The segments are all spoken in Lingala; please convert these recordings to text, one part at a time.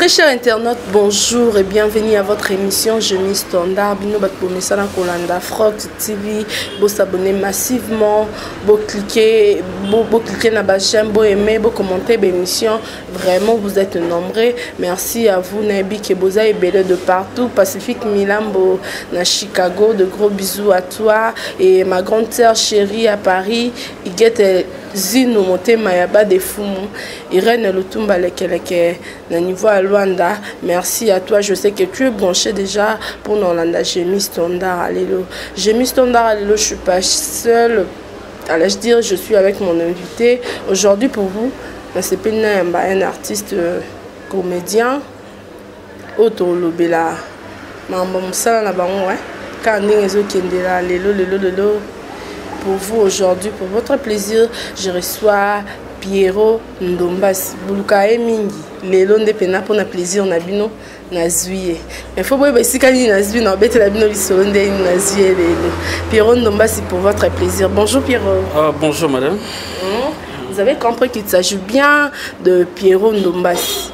Très chers internautes, bonjour et bienvenue à votre émission Jeunie Standard. Bino bat pomesa na kolanda Frog TV, vous s'abonner massivement, vous cliquer na ba j'aime, vous aimer, vous commenter l'émission. Vraiment, vous êtes nombreux. Merci à vous Nabi Keboza et Belle de partout, Pacifique Milambo na Chicago. De gros bisous à toi et ma grande sœur chérie à Paris. Igete Zino Motema Yaba de Fumu, Irène Lutumba Lekeleke, na niveau à Luanda. Merci à toi, je sais que tu es branché déjà pour Nolanda Jeunie Standard. Alléluia. Jeunie Standard, alléluia, je suis pas seule. Allez, je dire, je suis avec mon invité. Aujourd'hui pour vous, c'est un artiste comédien. Auto Lobela. Mambo Moussala na bango, ouais. Quand Ningezo Kendela, lelo. Pour vous aujourd'hui, pour votre plaisir, je reçois Pierrot Ndombasi. Bulukae mingi. Lelo nde pena pour na plaisir na bino na zuye. Il faut boye si kani na zuye na bete la bino lisolo nde na zuye lelo. Pierrot Ndombasi pour votre plaisir. Bonjour Pierrot. Bonjour madame. Vous avez compris qu'il s'agit bien de Pierrot Ndombasi.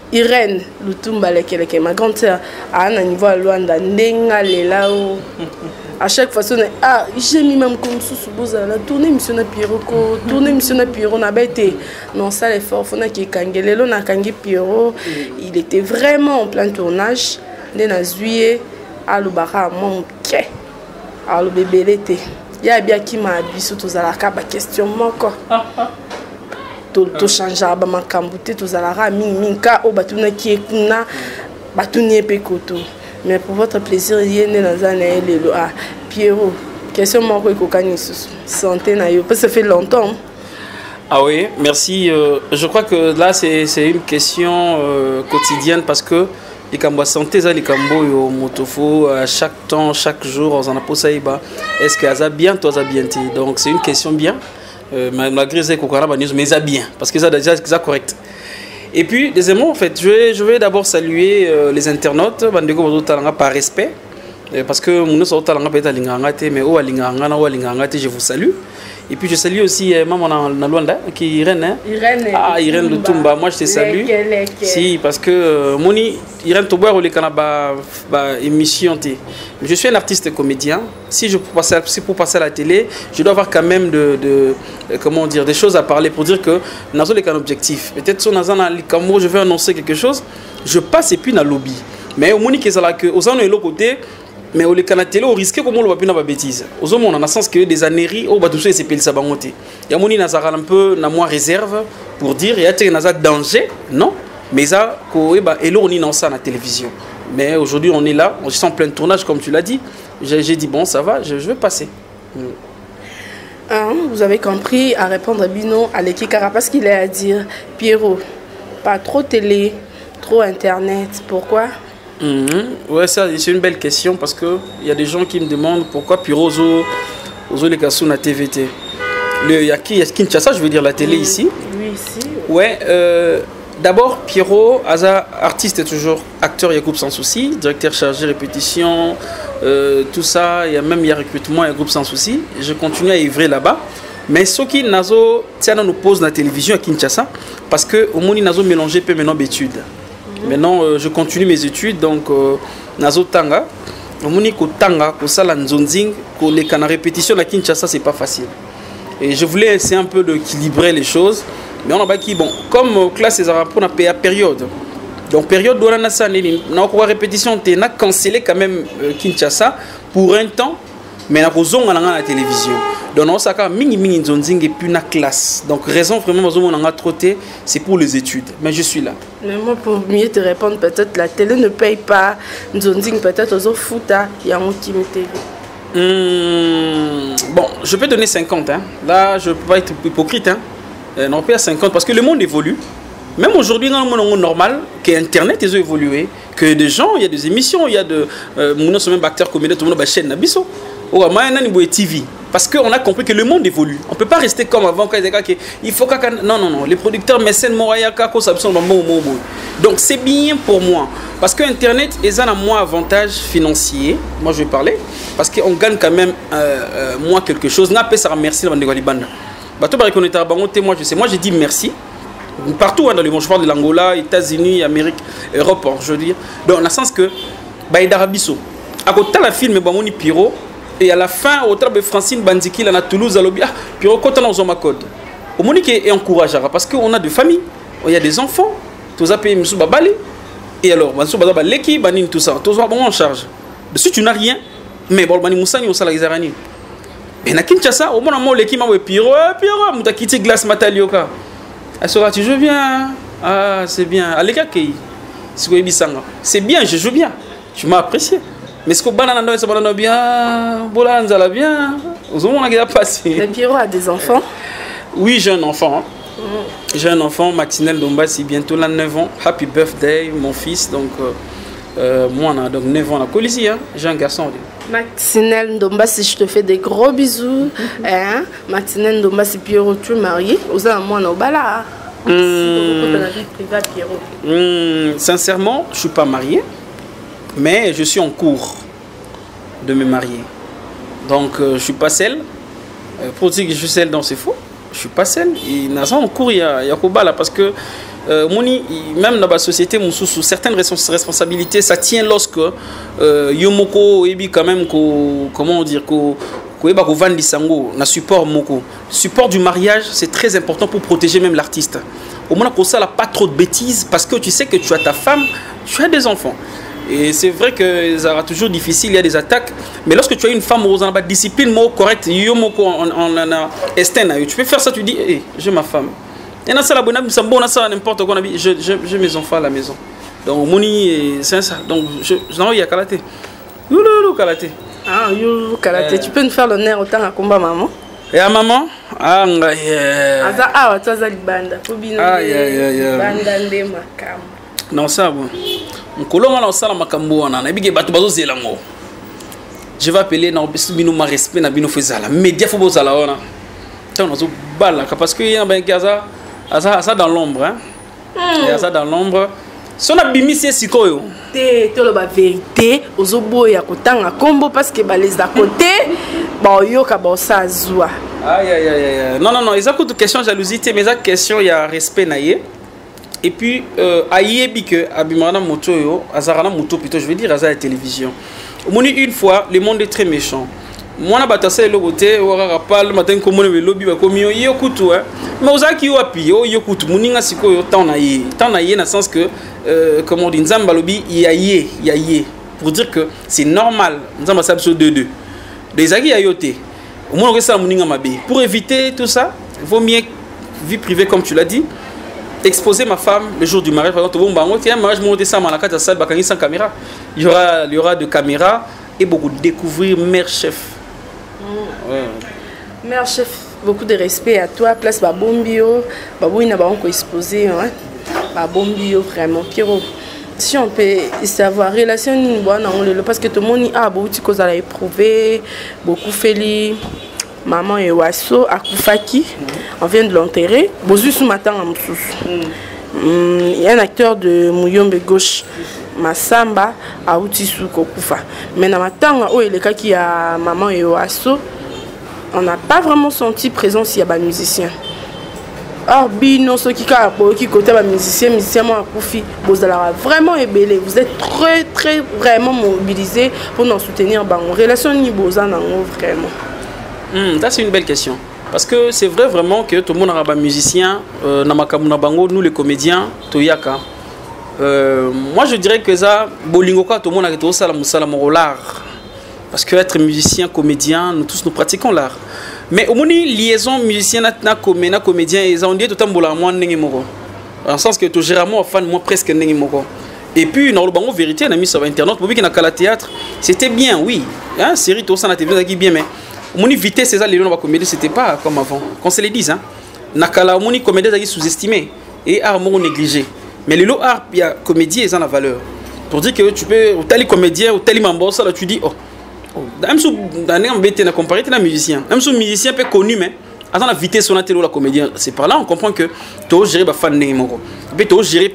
Irène Lutumba Lekeleke, ma grande sœur, à un niveau à Luanda, Nenga Lelao. À chaque fois, j'ai mis même comme ça, la tournée mission na Pierrot, tournée mission na Pierrot, na bête. Non, ça l'effort, faut na qui Kangelo na Kangi Pierrot. Il était vraiment en plein tournage. Nena Zuye, à l'Ubara, mon quai, à l'Ubébé l'été. Il y a bien qui m'a habillé sur tous à la caba question, mon corps. To changer ba makambute to zalara minka o batuna ki kuna batuni pekoto. Mais pour votre plaisir yene na zana lelo a Pierrot, question moko ekokani susu santé na yo parce que ça fait longtemps. Ah oui, merci. Je crois que là c'est une question quotidienne parce que les cambo santé ça les cambo yo motofo à chaque temps chaque jour on en a posé ba est-ce que ça bien toi ça bien donc c'est une question bien. Malgré ça, mais ça bien, parce que ça déjà c'est correct. Et puis, deuxièmement, en fait, je vais d'abord saluer les internautes, par respect, parce que je vous salue. Et puis, je salue aussi maman Nalwanda, qui est Irène. Irène Lutumba, moi je te salue. Si, parce que Moni, Irène Toboir, ou les Kanaba émission. Je suis un artiste comédien. Si pour passer à la télé, je dois avoir quand même comment dire, des choses à parler pour dire que nous avons un objectif. Peut-être si je vais annoncer quelque chose, je passe et puis dans le lobby. Mais au Moni, aux gens de l'autre côté, mais au télé, on risque comme on le voit plus dans la bêtise. Aux hommes, on a le sens que des annéries, on va toucher ces pays sabangoté. Il y a Moni Nazara un peu, na moi réserve pour dire, il y a un danger, non? Mais ça, et là, on est dans ça à la télévision. Mais aujourd'hui, on est là, on est en plein tournage, comme tu l'as dit. J'ai dit, bon, ça va, je vais passer. Vous avez compris à répondre à Bino, à l'équipe Carapace qu'il a à dire. Pierrot, pas trop télé, trop internet, pourquoi? Ouais, ça c'est une belle question parce que il y a des gens qui me demandent pourquoi Pierrot Ozo les Kassou na TVT. Il y a Kinshasa, je veux dire la télé ici. Oui, ici. Ouais, d'abord Pierrot, artiste et toujours acteur, il y a groupe sans souci, directeur chargé répétition, tout ça, il y a recrutement, il y a groupe sans souci. Je continue à œuvrer là-bas. Mais ce qui Nazo nous pose dans la télévision à Kinshasa parce que au moins Nazo mélangé peu maintenant d'études. Maintenant, je continue mes études, donc Nazo Tanga. Ko Tanga, ko Sala Nzonzing, ko les canards répétition à Kinshasa, c'est pas facile. Et je voulais essayer un peu d'équilibrer les choses. Mais on a pas qui, bon, comme classe, c'est pour la période. Donc, période où on a ça, on a répétition, on a cancellé quand même Kinshasa pour un temps, mais on a la télévision. Donc, on a mini Nzonzing et puis la classe. Donc, raison vraiment, on a trotté, c'est pour les études. Mais je suis là. Mais moi, pour mieux te répondre, peut-être la télé ne paye pas. Nzonzing, peut-être aux autres fouta, il y a un petit TV. Bon, je peux donner 50. Hein. Là, je ne peux pas être hypocrite. Hein. Non, pas 50 parce que le monde évolue. Même aujourd'hui, dans le monde normal, que Internet a évolué, que des gens, il y a des émissions, il y a de. Nous sommes même acteurs comédiens, tout le monde a chaîne Nabiso. TV. Parce qu'on a compris que le monde évolue. On ne peut pas rester comme avant. Il faut que. Non. Les producteurs mécènes, Morayaka, donc c'est bien pour moi. Parce que Internet est un moins avantage financier. Moi je vais parler. Parce qu'on gagne quand même moins quelque chose. Moi je dis merci. partout hein, dans le monde, je parle de l'Angola, États-Unis, Amérique, Europe, je veux dire. Donc, dans le sens que, Baïdarabiso, à côté de la film, Bamoni Piro, et à la fin, au travail de Francine Bandiki, là, à Toulouse, à l'Obia, Piro, quand on a un code. Au Monique est encourageant parce qu'on a des familles, il y a des enfants, tous à payer Moussou Babali, et alors, Moussou Babali, l'équipe, Banine, tout ça, tous bon en charge. Dessus, tu n'as rien, mais bon, Bani Moussani, on s'en les arani. Mais na Kinshasa, au moment où l'équipe m'a dit Piro, m'a quitté glace matalioka. Elle sera, tu joues bien. Ah, c'est bien. Allez, c'est bien, je joue bien. Tu m'as apprécié. Mais ce que banana, ça banana bien, bolanza la bien. Aux hommes, on a passé. Le Piro a des enfants? Oui, j'ai un enfant. J'ai un enfant, Maxinel Dombassi, bientôt là 9 ans. Happy birthday, mon fils. Donc, moi, on a donc 9 ans à Colisi. Hein. J'ai un garçon. Maxinel Ndombassi, je te fais des gros bisous. Hein? Maxinel Ndombassi, Pierrot, tu es marié. Vous avez moi, Nobala. Sincèrement, je ne suis pas marié, mais je suis en cours de me marier. Donc, je ne suis pas seul. Pour dire que je suis seul, c'est faux. Je ne suis pas seul. Il y a en cours, il y a Kobala parce que même dans la société, sous certaines responsabilités, ça tient lorsque Yomoko ebi quand même comment dire support du mariage, c'est très important pour protéger même l'artiste. Au moins pour ça, là, pas trop de bêtises parce que tu sais que tu as ta femme, tu as des enfants. Et c'est vrai que ça sera toujours difficile, il y a des attaques. Mais lorsque tu as une femme, on a discipline correcte, tu peux faire ça, tu dis, hey, j'ai ma femme. Et dans ça, n'importe quoi, j'ai mes enfants à la maison. Donc, Moni, c'est ça. Donc, je n'en ai pas kalaté. Youlou kalaté. Ah, youlou kalaté. Tu peux nous faire l'honneur autant à combat maman? Et à maman? Ah, tu as banda. Banda de makam. Non, ça, bon. Je vais appeler dans le respect dans le fezala. Média faut bozala ona. Parce que il y a un gaza. Ça dans l'ombre, hein? Ça dans l'ombre. Si on a bimi c'est sikoyo. Tu la vérité, aux obo ya kotanga combo parce que les à côté, bah yo ka bossa zoua. Aïe. Non, ils ont question jalousie, mais ils question il y a respect naïe. Et puis aïebi que abimana moto yo, azarana moto plutôt, je veux dire azar la télévision. Une fois, le monde est très méchant. Moi, je suis le côté, je suis matin comme le lobby, comme yo kutu, mais aux qui yo api, yo kutu, muninga siko yo tant naïe dans le sens que, comme on dit, nzamba lobby, yaye, pour dire que c'est normal, nzamba sabe sur 2-2. Des agis yayote, au moins on reste à muninga mabe. Pour éviter tout ça, il vaut mieux vie privée comme tu l'as dit, exposer ma femme le jour du mariage. Par exemple, bon, un mariage, mon dessin, à la carte salle, bakani sans caméra, il y aura de caméras et beaucoup de découvrir mère chef. Ouais. Mère chef, beaucoup de respect à toi. Place Babombio, Babou il n'a pas encore exposé. Babombio, vraiment. Pierrot, si on peut savoir, relation parce que tout le monde a beaucoup de choses à éprouver, beaucoup fait. Maman et Wasso à Koufaki, on vient de l'enterrer. Bozu ce matin en Moussous. Il y a un acteur de Mouyombe gauche. Masamba a Outisu Kokufa. Mais dans ma tanga, il est qui a maman et Oasso, on n'a pas vraiment senti présence il y a des musiciens. Ah, bino, ceux qui côté des musiciens, moi, Koufi, vous allez vraiment ébélé. Vous êtes très, vraiment mobilisés pour nous soutenir. En relation, ni besoin vraiment. Ça, c'est une belle question. Parce que c'est vrai vraiment que tout le monde a des musiciens, nous les comédiens, Toyaka. Moi je dirais que ça, Bolingoka, tout le monde a été au l'art. Parce que être musicien, comédien, nous tous nous pratiquons l'art. Mais au moins, liaison musicien, comédien, ils ont dit tout le temps, moi, dans le sens que tu gères moi, fan, moi presque n'engimoko. Et puis, dans le vérité, on a mis sur Internet, pour qu'il y a théâtre, c'était bien, oui. Hein, série, tout ça, on a été bien, mais au moins, vitesse, c'est ça, les gens comédie, c'était pas comme avant. Qu'on se les dise, hein. Nakala, au moins, comédie, c'est sous-estimé et art, négligé. Mais le lot art, il y a comédie, ils ont la valeur. Pour dire que tu peux, ou tel comédien, ou tel membre, ça là, tu dis, même si on compare avec un musicien, même si un musicien peut connu, mais attends la vitesse on a tel ou la comédien, c'est par là on comprend que tu as géré fan n'engimoko, tu as géré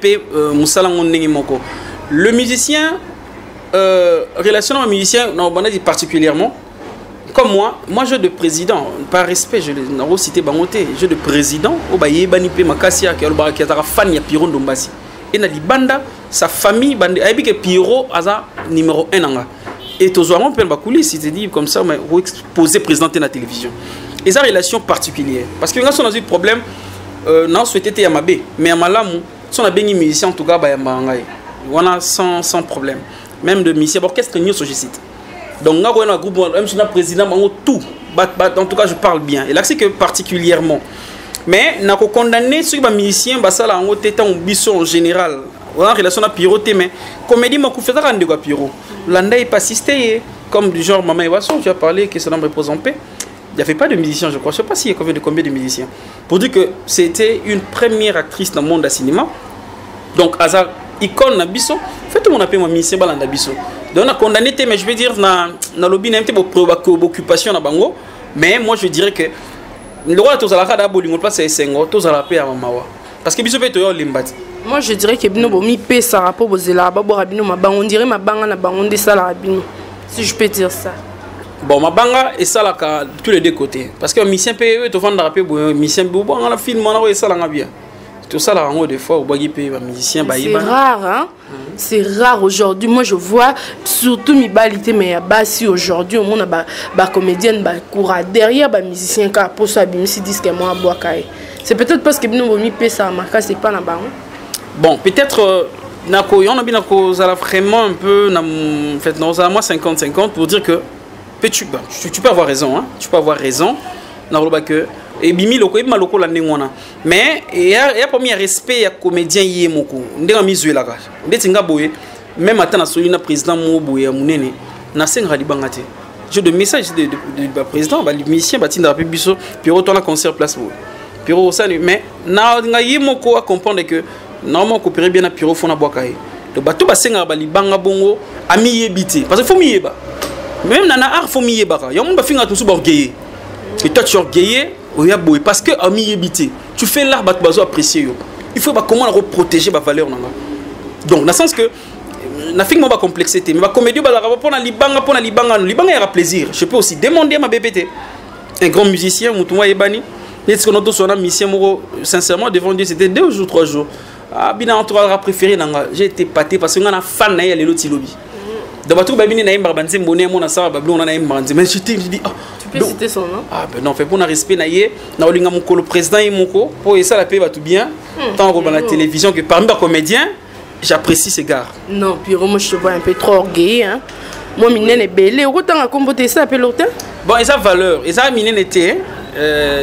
musala n'engimoko. Le musicien, relation avec un musicien, on a dit particulièrement, comme moi jeu de président, par respect, je l'ai cité Bangoté, jeu de président, au baye bani pe makasia qui a fan ya Pierrot Ndombasi. Et na libanda sa famille bande ayebi que Pierrot aza numéro 1 nanga. Et tous on peut bakuli si dit comme ça mais exposer présenter la télévision. Et ça relation particulière parce que quand on a eu problème non souhaité Yamabe mais à Malamu son a béni musicien en tout cas ba Yambangai. Voilà sans problème. Même de musicien orchestre news je cite. Donc on a un groupe même si on a président tout en tout cas je parle bien. Et là c'est que particulièrement mais n'a ko condamné sur ba musicien ba ça là en tétan biso en général. On a relation à Pierrot mais comédie m'a fait ça rendre quoi Pierrot. Landa est pas assisté comme du genre Maman Ewaso, tu as parlé que son homme repose en paix. Il n'y avait pas de musiciens, je crois. Je ne sais pas s'il y a combien de musiciens. Pour dire que c'était une première actrice dans le monde du cinéma. Donc, Hazard, icône Nabiso, fait tout le monde appelle moi musicien dans Nabiso. Donc, on a condamné, mais je veux dire, dans le lobby, il y a une préoccupation dans Bango. Mais moi, je dirais que le droit de tous à la rade, c'est Sengo, tous à la paix à Mamawa. Parce que Biso fait tout l'imbati. Moi je dirais que Bino Bomi paie ça rapport aux élèves, on dirait ma banga na bangon de ça la Bino. Si je peux dire ça. Bon, ma banga et ça là tous les deux côtés. Parce que musicien paye te vendre rapper musicien bon on a film on a ça là bien. Tout ça là en des fois au bagi paye musicien ba c'est rare hein. C'est rare aujourd'hui. Moi je vois surtout mi balité mais bassi aujourd'hui on a ba comédienne ba coura derrière ba musicien car pour ça bimsi disque moi bois kai. C'est peut-être parce que Bino Bomi paie ça marque c'est pas na bango. Bon, peut-être on a bien vraiment un peu en fait non moi 50-50 pour dire que tu peux avoir raison hein, tu peux avoir raison dans le que et bimi loko et maloko la nengona mais il y a premier respect ya comédien yemoko ndenga mizuela ka ndetinga boye même attend na solina président mo boye munene na senga libangate je de message de président ba musicien batinda rapide biso puis retourner concert place Pierrot ça mais na yemoko à comprendre que normalement coopérer bien à Pierrot fona boakaye to bato basenga ba libanga bongo ami yebité parce que faut miyeba même nana art faut miyeba ka yo mba finga tout sous orgueillé et toi tu orgueillé o ya boy parce que ami yebité tu fais l'art bato bazo apprécier yo il faut ba comment protéger ba valeur nanga donc dans le sens que na finga ba complexité mais ba comédie ba pour na libanga ya plaisir je peux aussi demander ma BPT un grand musicien mutumwa yebani est-ce que notre son musicien sincèrement devant Dieu c'était 2 jours 3 jours. Ah, bien entourage préféré j'ai été pâté parce que on a fan na les loti lobby. Donc batou ba bini na imba banze mbone mo na sa ba on na imba banze mais je dis tu peux citer son nom. Ah ben non fait pour na respect na ye na olinga mukolo président yemoko pour ça la paix va tout bien tant que dans la télévision que parmi les comédiens j'apprécie ces gars. Non, puis moi je te vois un peu trop orgueilleux hein. Moi minene belé autant à compoter ça appelle l'autre. Bon, et ça valeur, et ça minene était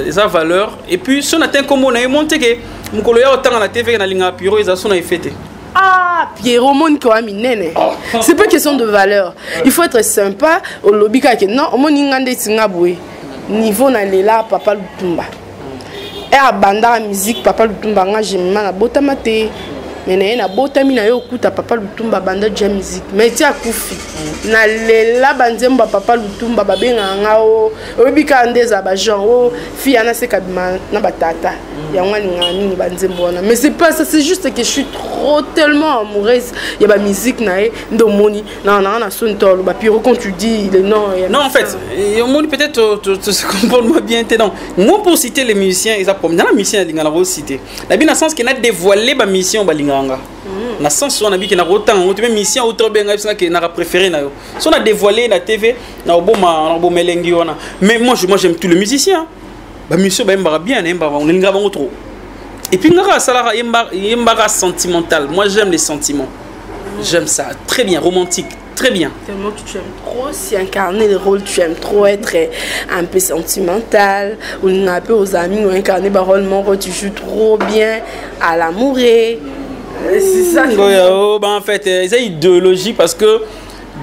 ça valeur et puis si on atteint comme on a monté que mukolo ya autant à la TV na linga Pierrot ils a son effet. Ah, Pierrot mon ko aminene. C'est pas question de valeur. Il faut être sympa au lobby ka non, on ngande tinga boy. Niveau na lela papa Lutumba. Et à banda musique papa Lutumba nga j'aime na botamate. Mais na botami na yo kuta papa Lutumba banda jam musique. Mais ti akufi. Na lela banzemba papa Lutumba babenga nga o obika ndeza ba genre o fi ana se kabima na batata. Ya ngani ngani banzembo na. Mais c'est pas ça, c'est juste que je suis trop tellement amoureuse. Il y a la musique na ndomoni na son tolo ba Pierrot quand tu dis le nom. Non en fait, moni peut-être tu comprends moi bien non. Moi pour citer les musiciens, ils apprennent dans la musicien lingala ro citer. La bien dans sens qu'il a dévoilé ba mission ba linganga. Na sens on a vu qu'il na autant on te musicien autre bien ça que na préféré na yo. Si on a dévoilé la TV na obo melengi wana. Mais moi j'aime tous les musiciens. Bah monsieur bah m'bara bien m'bara on linga bango trop. Et puis ngara salara m'bara sentimental. Moi j'aime les sentiments. J'aime ça très bien romantique, très bien. Tellement que tu aimes trop si incarner le rôle, tu aimes trop être un peu sentimental ou un peu aux amis ou incarner le rôle mon tu joues trop bien à l'amouré. C'est ça. Bah en fait c'est idéologie parce que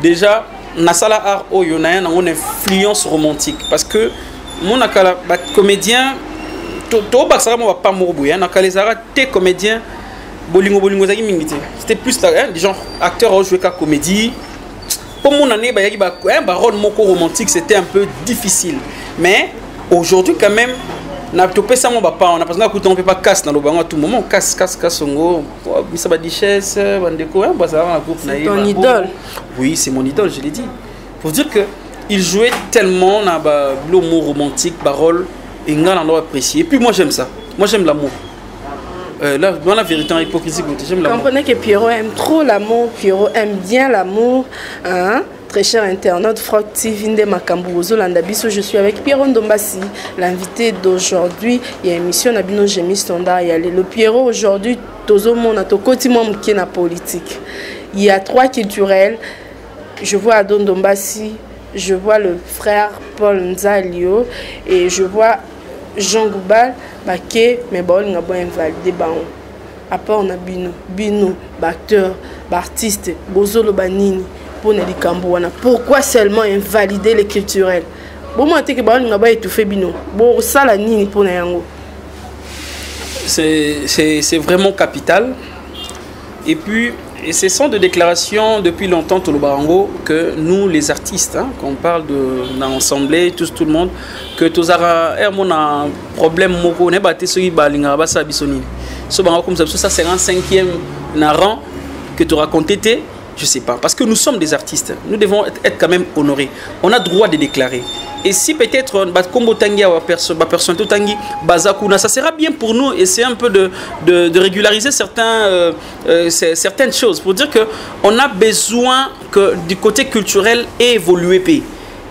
déjà na sala art oyo na une influence romantique parce que mon akala comédien to basara mo pas morbuya na kalezara té comédien bolingo zaki mingité c'était plus des gens acteurs ont joué ka comédie pour mon année ba yaki ba rôle moko romantique c'était un peu difficile mais aujourd'hui quand même na topé ça mon papa on a parce que on peut pas casse dans le bango à tout moment casse songo ça ba duchesse bandeko basara na groupe na ton idole. Oui c'est mon idole je l'ai dit faut dire que il jouait tellement dans le mot romantique, parole, et on a apprécié. Et puis moi j'aime ça. Moi j'aime l'amour. Là, dans la vérité, en hypocrisie, j'aime l'amour. Comprenez que Pierrot aime trop l'amour, Pierrot aime bien l'amour. Hein? Très cher internaute, Frog TV, Nde Makambuzo, Landabiso, je suis avec Pierrot Ndombasi, l'invité d'aujourd'hui. Il y a une émission Nabino Gémi Standard. Il y a le Pierrot aujourd'hui, Tozo Mona, Tokoti Mouki na politique. Il y a 3 culturels. Je vois Adon Ndombasi, je vois le frère Paul Nzalio et je vois Jean Goubal. Baké, mais bon, on a beau invalider baon. Après on a bino, acteur, artiste, bozolo banini pour ne wana. Pourquoi seulement invalider les culturels? Bon moi que baon on a beau étouffer bino. Bon ça la nini pour yango. C'est vraiment capital. Et puis et ce sont des déclarations depuis longtemps tout le barango que nous les artistes, hein, quand on parle d'ensemble, tout le monde, que tous un problème moko ne baté sur balinga basa bisoni. So bango comme ça c'est un 5e rang que tu racontais, je sais pas, parce que nous sommes des artistes, nous devons être quand même honorés. On a droit de déclarer. Et si peut-être comme Tangi personne tout Tangi Bazakuna, ça sera bien pour nous et c'est un peu de régulariser certaines choses pour dire que on a besoin que du côté culturel ait évolué pays.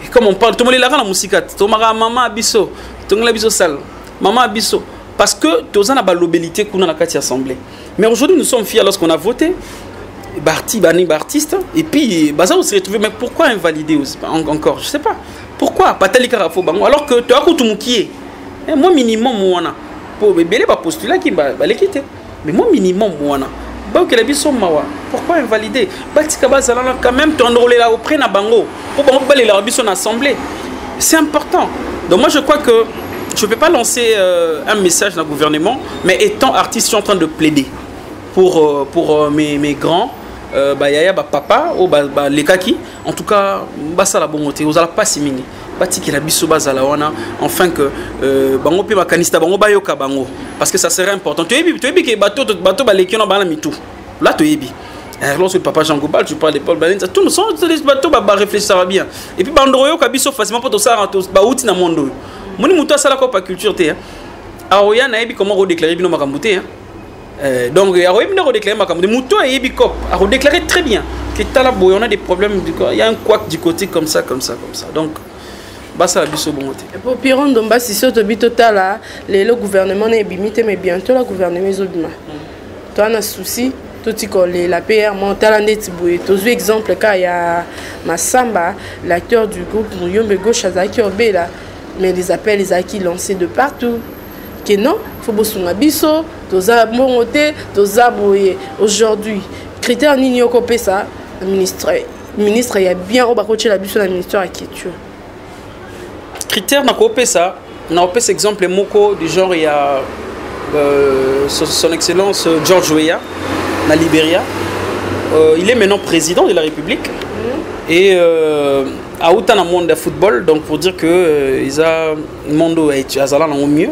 Et comme on parle, tout le monde est là dans la musique, tout le monde maman abisso, tout le monde abisso sale, maman abisso, parce que tout le monde a la lobélité qu'on a dans la assemblée. Mais aujourd'hui nous sommes fiers lorsqu'on a voté. Artiste et puis Baza on s'est retrouvé, mais pourquoi invalider encore, je sais pas pourquoi patali karafo bango alors que tu as tout moukié moi minimum moi pour bébé pas postuler qui va les quitter mais moi minimum moi donc que les biso mawa pourquoi invalider batika bazala quand même tu enrôler là auprès na bango pour bango baler la biso en assemblée, c'est important. Donc moi je crois que je ne peux pas lancer un message dans le gouvernement, mais étant artiste je suis en train de plaider pour mes grands yaya papa ou les kaki en tout cas basa la bonne côté vous allez pas simini bati qui la biso bazala wana enfin que bango pe makanista bango bayoka bango parce que ça serait important tu ebi que bateau baleki na bana mitou là tu ebi lorsque le papa Jean Goubal tu parles de Paul Balinza tout nous sont les bateaux réfléchir ça va bien et puis bandroyo ka biso facilement pour tout ça ba outi na mondo moni muto sala ko pa culture te aoya na ebi comment redéclarer bino makambuté hein. Donc, il y a déclaré très bien que on a des problèmes, il y a un couac du côté comme ça. Donc, ça la biso bon côté. Pour Pierrot Ndombasi, si tu as total le gouvernement est bimité, mais bientôt le gouvernement est obima. Tu as un souci, tout la PR monta net boué. Tu as exemple quand il y a Massamba, l'acteur du groupe Mouyombe Gauche Azaki Obela, mais les appels les acquis lancés de partout. Que non, il faut bosser biso, toza monté, toza boye. Aujourd'hui, critère ni copé ça, ministre il y a bien au bacocher la biso la ministère à culture. Critère na copé ça, na copé exemple moko du genre il y a son excellence George Weah na Libéria. Il est maintenant président de la République et à autant dans le monde de football, donc pour dire que ils a monde est azala au mieux.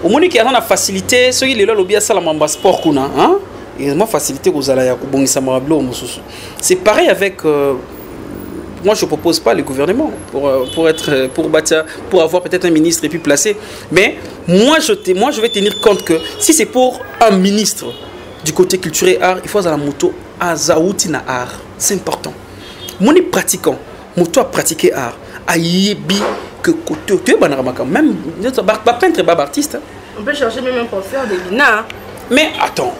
Au moins qu'il y a la facilité, ceux qui ont bien ça la sport kuna, hein, ils ont facilité aux alayas bon c'est pareil avec moi je propose pas le gouvernement pour avoir peut-être un ministre et puis placé, mais moi je vais tenir compte que si c'est pour un ministre du côté culturel art, il faut à la moto à zaouti na art, c'est important. Mon pratiquant, moto à pratiquer art, aïebi que côté tu es même pas peintre pas artiste. On peut chercher même un professeur de l'INA. Mais attends,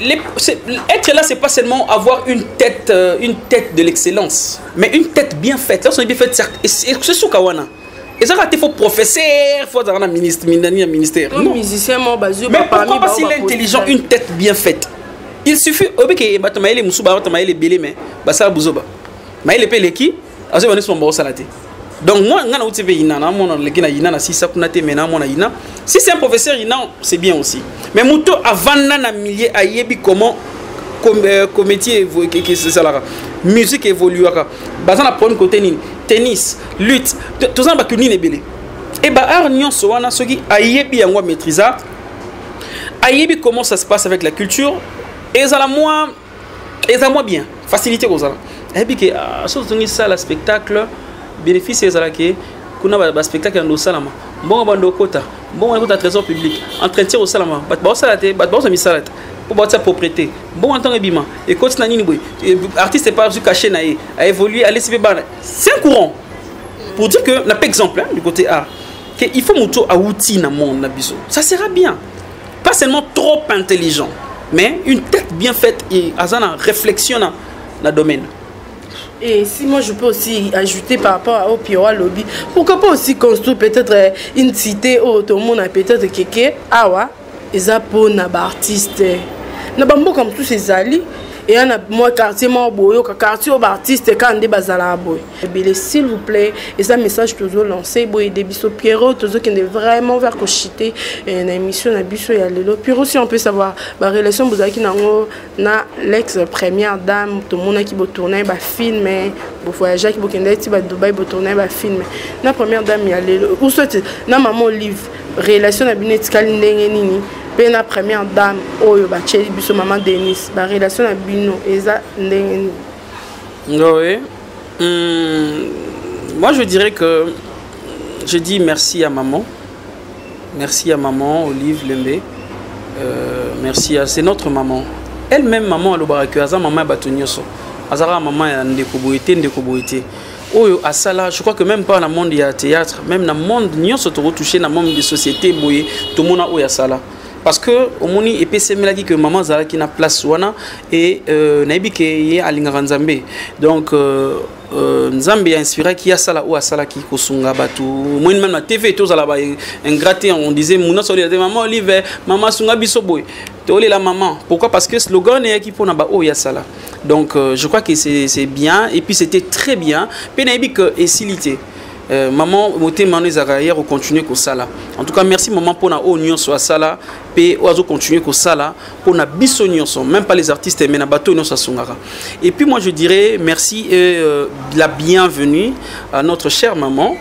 être là c'est pas seulement avoir une tête de l'excellence, mais une tête bien faite. Lorsqu'on est bien faite, c'est sous kawana. Et ça il faut professeur, il faut avoir un ministère. Non. Musicien moi basé. Mais pourquoi pas s'il est intelligent, une tête bien faite? Il suffit que batamaïle musuba batamaïle belé mais basa buzoba. Maïle peleki, azo bani son bossa laté. Donc moi, si c'est un professeur, c'est bien aussi. Mais Mouto avant na milieu ayebi comment métier musique évolue. Bazana pour côté tennis, lutte, tout ça bakuni nebele. Et ba art nyon soana soki ayebi yango maîtriser. Ayebi comment ça se passe avec la culture et ça la moi bien, facilité aux gens. Ayebi que ça le spectacle bénéfice ezalaki kuna ba spectacle ndo salama mbongo bando kota mbongo kota trésor public entretien au salama ba sala te ba mi sala pour ba propriété bon en tant que bima et coach na nini boy artiste pas juste caché na a évolué aller se ba c'est un courant pour dire que n'a pas exemple hein, du côté art que il faut moto à outil na monde na biso ça sera bien pas seulement trop intelligent mais une tête bien faite et azana réflexion na domaine. Et si moi je peux aussi ajouter par rapport au Pierrot Lobby, pourquoi pas aussi construire peut-être une cité où tout le monde a peut-être quelqu'un, ah ouais, ils ont pour un artiste, n'a pas beaucoup comme tous ces alliés. Et on a moi quartier moi boyo quartier au artiste quand on bazala boy. Mais s'il vous plaît, et ça message toujours lancé boy des biso Pierrot toujours qui est vraiment vers cochiter une émission na biso ya lelo. Pierrot si on peut savoir la relation vous avez qui na l'ex première dame tout le monde qui va tourner ba film bo voyager qui va kende ti ba Dubaï ba tourner ba film. Na première dame ya lelo ou soit na maman livre relation na binetikali ndenge nini. La première dame, Oyo Bacheli, biso maman Denise, la relation à Bino, Eza Ndengeni. Oui. Moi, je dirais que je dis merci à maman. Merci à maman, Olive Lembe. Merci à... C'est notre maman. Elle-même, maman, elle a maman Batonioso. Azara maman, elle a Ndekoboité. Oyo asala, je crois que même pas dans le monde du théâtre, même dans le monde, nous sommes touchés dans le monde des sociétés, tout le monde a Oyo asala. Parce que au moni et PC me l'a dit que maman zala qui na place wana et naibi ke ye alinga nzambe donc nzambe a inspiré qui a sala ou asala qui kosunga batu moi même na TV tous ala ba ingraté on disait mona soli de maman Olive maman sunga biso boy to la maman pourquoi parce que slogan est qui pour na ba o ya sala donc je crois que c'est bien et puis c'était très bien pe naibi que esilité maman moté mané zarayer au continuer ko sala en tout cas merci maman pour na oignon soit sala pe oazo continuer ko sala pour na bisognon sont même pas les artistes mais na bateau non sa sungara et puis moi je dirais merci et la bienvenue à notre chère maman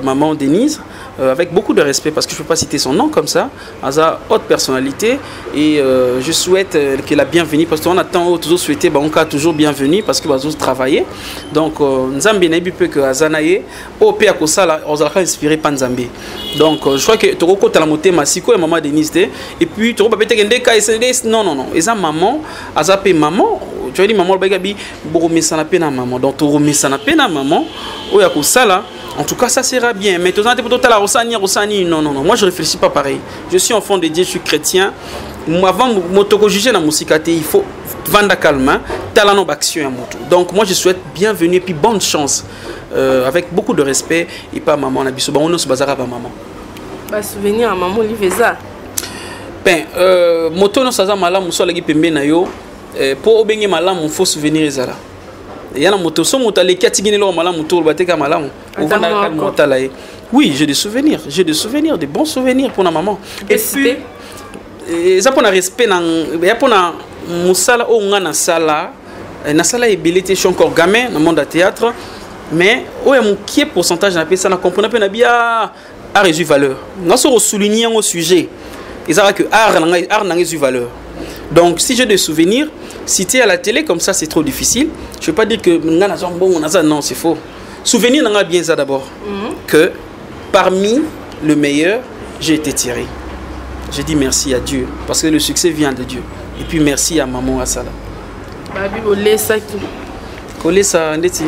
maman Denise avec beaucoup de respect parce que je ne peux pas citer son nom comme ça, à sa haute personnalité et je souhaite qu'elle la bienvenue parce qu'on attend toujours souhaiter on a toujours bienvenue parce que va travailler donc Nzambe na peu que Azanaye au père ko sala on a inspiré par Nzambe donc je crois que toko kota la moté masiko et maman Denise et puis toko peut être ndeka non et ça maman azape maman tu as dit maman bagabi boko mesana pena maman donc toko mesana pena maman o ya ko sala. En tout cas, ça sera bien. Mais tout non. Moi, je ne réfléchis pas pareil. Je suis enfant de Dieu, je suis chrétien. Avant de juger la musique, il faut vendre calme, talent d'action à moto. Donc, moi, je souhaite bienvenue et puis bonne chance. Avec beaucoup de respect. Et pas maman, on se bazara pas maman. Pas souvenir à maman, Liveza. Ben, moto, non, ça a malam, soit la guipembe na yo. Pour obéir malam, il faut souvenir ezala. Il y a un moto, son moto, les catigines là, malam, moto, le bateau, malam. Oui, j'ai des souvenirs, des bons souvenirs pour ma maman. Et puis, ça pour un respect, il y a pour un musala ou un sala, na sala est belité, je suis encore gamin dans le monde du théâtre, mais où est mon qui est pourcentage n'a pas ça, n'a compris pas bien a reçu valeur. Nous sommes souligné au sujet, ils savent que art n'a reçu valeur. Donc, si j'ai des souvenirs, citer à la télé comme ça, c'est trop difficile. Je ne veux pas dire que non, c'est faux. Souvenir n'a bien ça d'abord. Que parmi le meilleur, j'ai été tiré. J'ai dit merci à Dieu parce que le succès vient de Dieu. Et puis merci à maman Asala. Babi, olé ça qui. Olé ça, ndeti.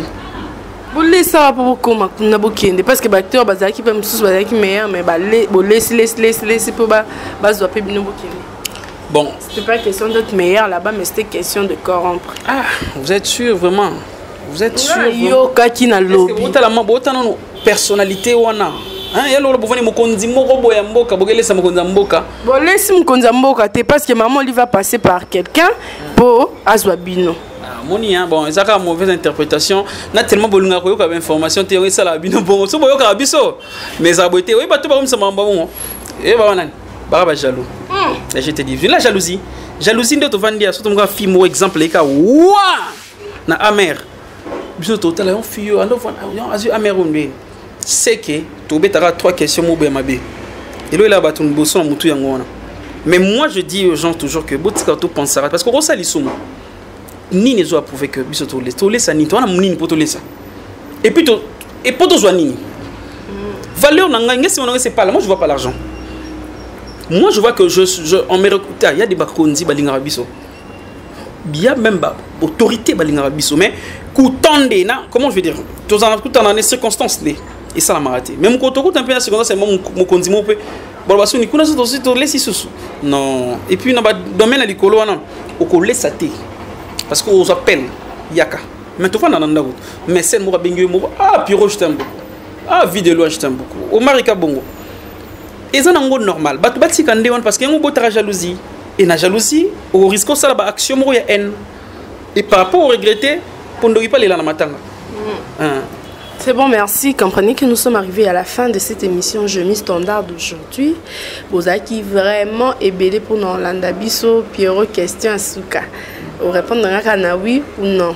Olé ça pour comment na bokende parce que acteur bazaki pas mususu bazaki meilleur mais ba laisse pour bazo pe bino bokende. Bon, c'était pas question d'être meilleur là-bas mais c'était question de corrompre. Ah, vous êtes sûr vraiment? Vous êtes sûr? Yo kaki na lobby. Est-ce que vous avez personnalité wana? Hein, yalo lo bovani mokonzi moko boya mboka, bogelesa mokonzi mboka. Bon, laisse mokonzi mboka te parce que maman lui va passer par quelqu'un pour azwa bino. Moni hein, bon, ça a une mauvaise interprétation. Na tellement bolunga ko yoka information te yoka sala bino bon, so boyoka biso. Mais ça boité, oui, ba to ba comme ça mamba bon. Et ba wanani? Ba ba jaloux. Et je te dis, la jalousie. Jalousie de to vandia, surtout mon film ou exemple les cas. Ouah! Na amer. Biso total on fio, on va azu amer on c'est que tu as trois questions et là il a battu une bosse en mutu yango. Mais moi je dis aux gens toujours que botika to pensera parce que rosa lisumo ni ne zo approuver que biso to laisse ça ni toi na munini pour to laisser. Et puis et pour d'autres valeur c'est pas là. Moi je vois pas l'argent. Moi je vois que en il y a des bakonzi balingara biso. Il y a même autorité balingara biso mais koutande na comment je veux dire tout en circonstances et ça la maraté. Même quand on un peu la circonstance c'est mon konzi mo pe bon parce que ni kuna aussi to laisser sous. Non et puis dans domaine à likolo wana o ko laisser té parce que on appelle yaka. Mais tu vois dans nanda mais c'est mo bengue mo Pierrot je t'aime beaucoup. Vidéo je t'aime beaucoup. Au Marika Bongo. Et ça n'est pas normal. Parce qu'il y a une jalousie. Et la jalousie, au risque de faire action, il y a haine. Et par rapport au regretter, pour ne pas aller dans la matanga. C'est bon, merci. Comprenez que nous sommes arrivés à la fin de cette émission Jemi Standard d'aujourd'hui. Vous avez qui vraiment ébélé pour nous Landa Bisso, Pierrot, question à Souka. Vous répondez à oui ou non.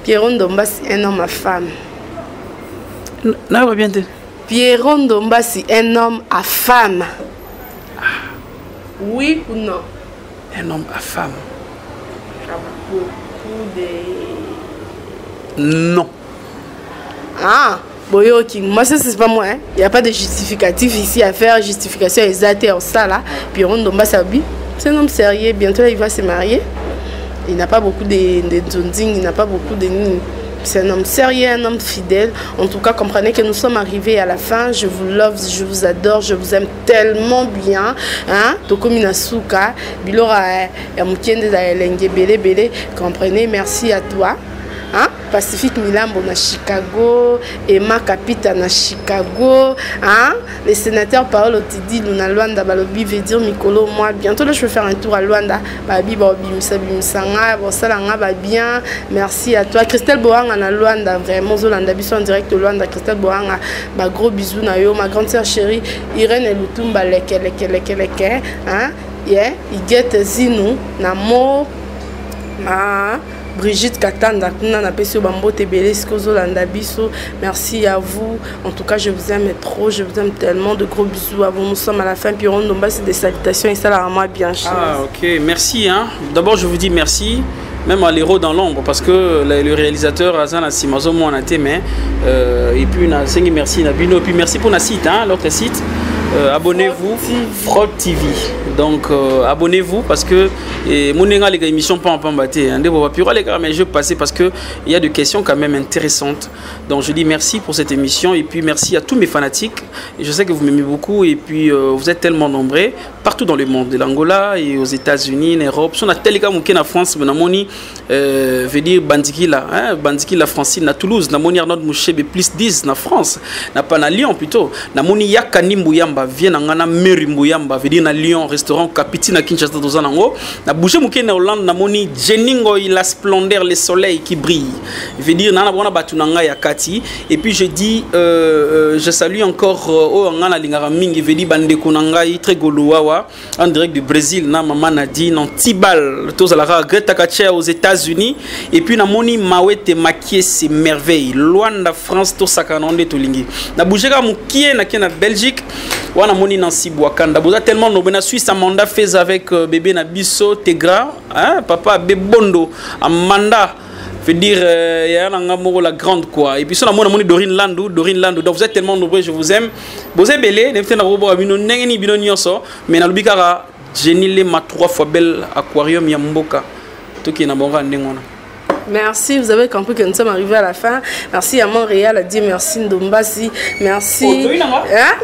Pierrot Ndomba, c'est un homme à femme. Non, bien dit. Pierrot Ndomba, c'est un homme à femme. Oui ou non? Un homme à femme. Beaucoup de... Non. Boyo King, moi ça c'est pas moi. Il n'y a pas de justificatif ici à faire, justification exacte en ça là. Pierrot Ndomba Sabi, c'est un homme sérieux, bientôt là, il va se marier. Il n'a pas beaucoup de zonding, il n'a pas beaucoup de... C'est un homme sérieux, un homme fidèle. En tout cas, comprenez que nous sommes arrivés à la fin. Je vous love, je vous adore, je vous aime tellement bien. Tokomi Nasuka, Bilora Yamukiende Zaelenge Bele Bele. Comprenez, merci à toi. Pacifique Milambo na Chicago, Emma Capita na Chicago, les sénateurs Paolo Otidi Luna Luanda Balobi veut dire Mikolo moi bientôt là je vais faire un tour à Luanda Babi Babi Msanga Bosalanga ba bien merci à toi Christelle Boanga na Luanda vraiment Zolanda biso en direct Luanda Christelle Boanga ma gros bisous na yo ma grande sœur chérie Irène Lutumba leke Igete Zinu na mo Brigitte Katanda, merci à vous. En tout cas, je vous aime trop, je vous aime tellement. De gros bisous à vous. Nous sommes à la fin. Pierrot Ndomba, c'est des salutations et ça la rend bien cher. Ok, merci. D'abord, je vous dis merci. Même à l'héros dans l'ombre, parce que le réalisateur Azan a Simazo moi en a mais et puis merci Nabino, et puis merci pour notre site, l'autre site. Abonnez-vous, Frog TV. Donc abonnez-vous parce que mon les émissions pas en pambaté. Mais je vais passer parce que il y a des questions quand même intéressantes. Donc je dis merci pour cette émission et puis merci à tous mes fanatiques. Et je sais que vous m'aimez beaucoup et puis vous êtes tellement nombreux partout dans le monde, de l'Angola et aux États-Unis, en Europe. Si on a tel cas en France, on a moni veut dire Bandikila Francine à Toulouse, na moni Arnaud Mouchebe plus 10 na France, na pas na Lyon plutôt, na moni Yakani Mbuyamba vient na Meri Mbuyamba veut dire na Lyon restaurant Capiti na Kinshasa tozanango, na bouger muke na Hollande na moni Jeningo la splendeur le soleil qui brille, veut dire na bona batunanga ya Kati et puis je dis je salue encore o ngana lingara mingi veut dire bande kunanga très goloawa en direct du Brésil na maman Nadine Antibal tozala Greta Kacha aux États-Unis et puis na moni Mawete Makie c'est merveille Luanda France to sakanonde to lingi na bougera mukie na kena Belgique wana moni Nancy Boakanda boza tellement no na Suisse Amanda fait avec bébé na biso Tegra papa Bebondo Amanda veut dire il y a un la grande quoi et puis ça moni Dorine Landou donc vous êtes tellement nombreux je vous aime bozé belé ne na robo bino ngeni bino nyonso mais na lubikara Jenile ma 3 fois belle aquarium ya mboka. Merci, vous avez compris que nous sommes arrivés à la fin. Merci à Montréal, à Dieu merci Ndombasi, merci.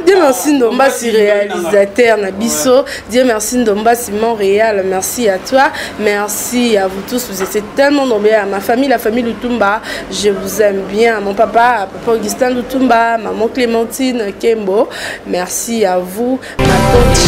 Dieu merci Ndombasi, réalisateur Nabiso. Dieu merci Ndombasi Montréal, merci à toi, merci à vous tous. Vous êtes tellement nombreux, à ma famille, la famille Lutumba, je vous aime bien. Mon papa Augustin Lutumba, maman Clémentine Kembo, merci à vous. Ma coach.